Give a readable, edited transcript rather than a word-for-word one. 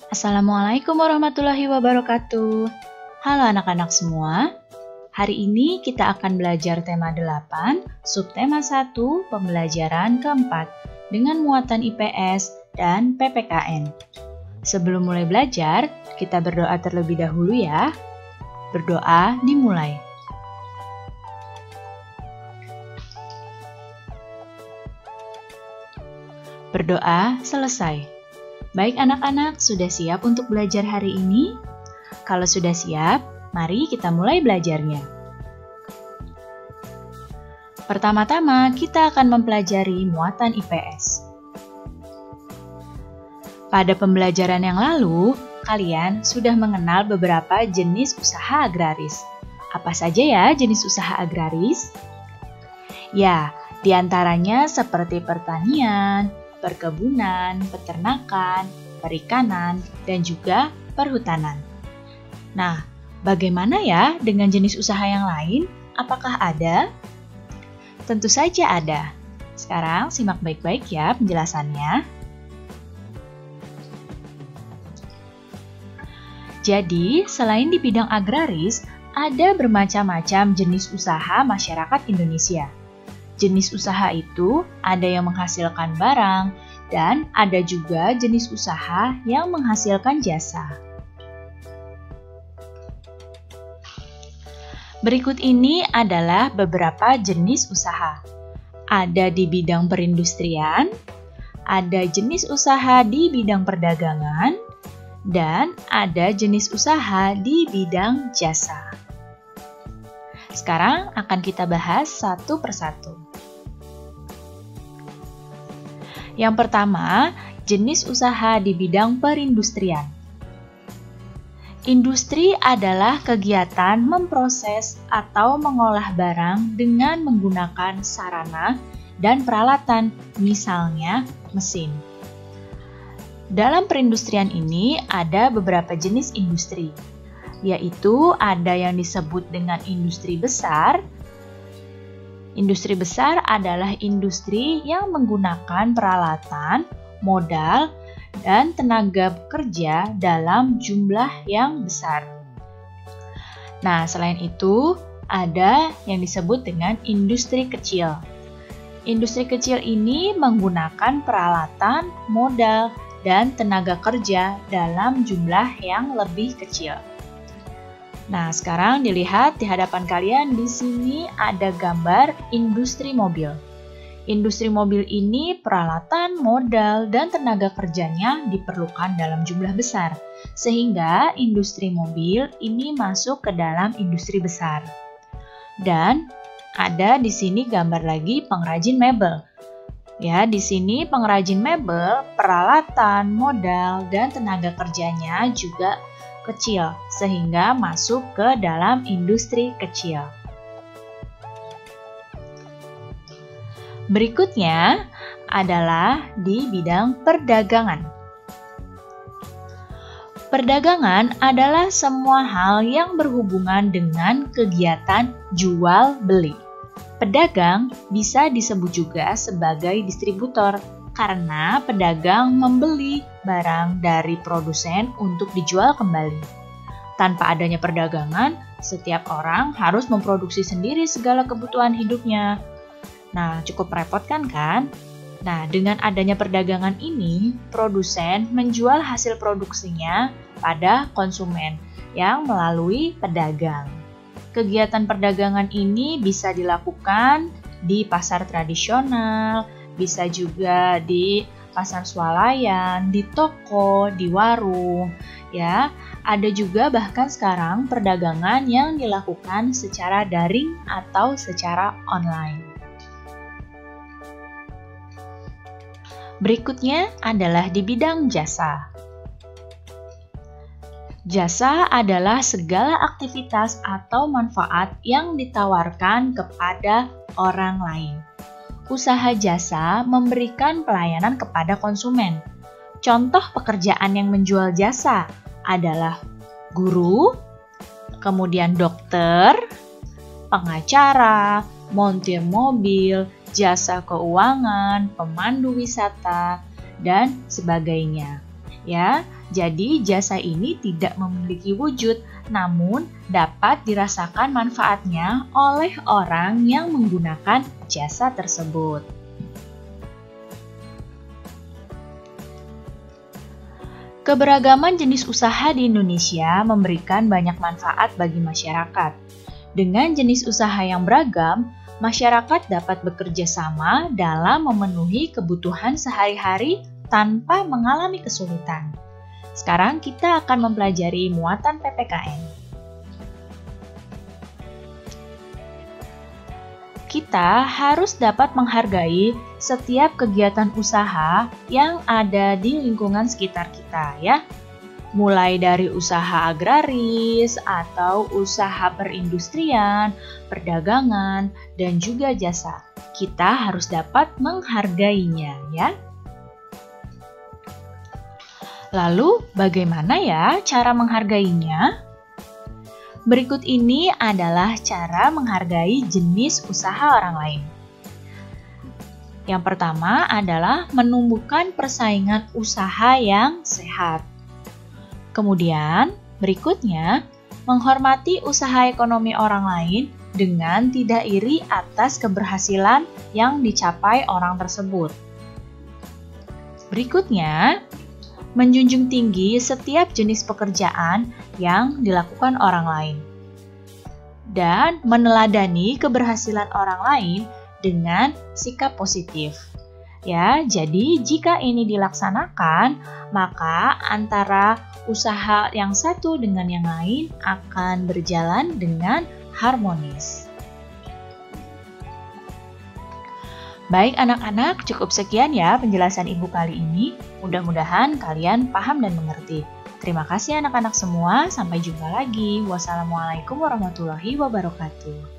Assalamualaikum warahmatullahi wabarakatuh. Halo anak-anak semua. Hari ini kita akan belajar tema 8, subtema 1, pembelajaran keempat dengan muatan IPS dan PPKN. Sebelum mulai belajar, kita berdoa terlebih dahulu ya. Berdoa dimulai. Berdoa selesai. Baik anak-anak, sudah siap untuk belajar hari ini? Kalau sudah siap, mari kita mulai belajarnya. Pertama-tama, kita akan mempelajari muatan IPS. Pada pembelajaran yang lalu, kalian sudah mengenal beberapa jenis usaha agraris. Apa saja ya jenis usaha agraris? Ya, diantaranya seperti pertanian, perkebunan, peternakan, perikanan, dan juga perhutanan. Nah, bagaimana ya dengan jenis usaha yang lain? Apakah ada? Tentu saja ada. Sekarang simak baik-baik ya penjelasannya. Jadi, selain di bidang agraris, ada bermacam-macam jenis usaha masyarakat Indonesia. Jenis usaha itu ada yang menghasilkan barang dan ada juga jenis usaha yang menghasilkan jasa. Berikut ini adalah beberapa jenis usaha. Ada di bidang perindustrian, ada jenis usaha di bidang perdagangan, dan ada jenis usaha di bidang jasa. Sekarang akan kita bahas satu persatu. Yang pertama, jenis usaha di bidang perindustrian. Industri adalah kegiatan memproses atau mengolah barang dengan menggunakan sarana dan peralatan, misalnya mesin. Dalam perindustrian ini ada beberapa jenis industri, yaitu ada yang disebut dengan industri besar. Industri besar adalah industri yang menggunakan peralatan, modal, dan tenaga kerja dalam jumlah yang besar. Nah, selain itu, ada yang disebut dengan industri kecil. Industri kecil ini menggunakan peralatan, modal, dan tenaga kerja dalam jumlah yang lebih kecil. Nah, sekarang dilihat di hadapan kalian di sini ada gambar industri mobil. Industri mobil ini peralatan, modal, dan tenaga kerjanya diperlukan dalam jumlah besar, sehingga industri mobil ini masuk ke dalam industri besar. Dan ada di sini gambar lagi pengrajin mebel. Ya, di sini pengrajin mebel, peralatan, modal, dan tenaga kerjanya juga kecil, sehingga masuk ke dalam industri kecil. Berikutnya adalah di bidang perdagangan. Perdagangan adalah semua hal yang berhubungan dengan kegiatan jual beli. Pedagang bisa disebut juga sebagai distributor, karena pedagang membeli barang dari produsen untuk dijual kembali. Tanpa adanya perdagangan, setiap orang harus memproduksi sendiri segala kebutuhan hidupnya. Nah, cukup merepotkan kan? Nah, dengan adanya perdagangan ini, produsen menjual hasil produksinya pada konsumen yang melalui pedagang. Kegiatan perdagangan ini bisa dilakukan di pasar tradisional, bisa juga di pasar swalayan, di toko, di warung, ya. Ada juga bahkan sekarang perdagangan yang dilakukan secara daring atau secara online. Berikutnya adalah di bidang jasa. Jasa adalah segala aktivitas atau manfaat yang ditawarkan kepada orang lain. Usaha jasa memberikan pelayanan kepada konsumen. Contoh pekerjaan yang menjual jasa adalah guru, kemudian dokter, pengacara, montir mobil, jasa keuangan, pemandu wisata, dan sebagainya. Ya, jadi jasa ini tidak memiliki wujud, namun dapat dirasakan manfaatnya oleh orang yang menggunakan jasa tersebut. Keberagaman jenis usaha di Indonesia memberikan banyak manfaat bagi masyarakat. Dengan jenis usaha yang beragam, masyarakat dapat bekerja sama dalam memenuhi kebutuhan sehari-hari tanpa mengalami kesulitan. Sekarang kita akan mempelajari muatan PPKN. Kita harus dapat menghargai setiap kegiatan usaha yang ada di lingkungan sekitar kita, ya. Mulai dari usaha agraris atau usaha perindustrian, perdagangan, dan juga jasa. Kita harus dapat menghargainya, ya. Lalu, bagaimana ya cara menghargainya? Berikut ini adalah cara menghargai jenis usaha orang lain. Yang pertama adalah menumbuhkan persaingan usaha yang sehat. Kemudian, berikutnya, menghormati usaha ekonomi orang lain dengan tidak iri atas keberhasilan yang dicapai orang tersebut. Berikutnya, menjunjung tinggi setiap jenis pekerjaan yang dilakukan orang lain, dan meneladani keberhasilan orang lain dengan sikap positif. Ya, jadi jika ini dilaksanakan, maka antara usaha yang satu dengan yang lain akan berjalan dengan harmonis. Baik anak-anak, cukup sekian ya penjelasan Ibu kali ini. Mudah-mudahan kalian paham dan mengerti. Terima kasih anak-anak semua, sampai jumpa lagi. Wassalamualaikum warahmatullahi wabarakatuh.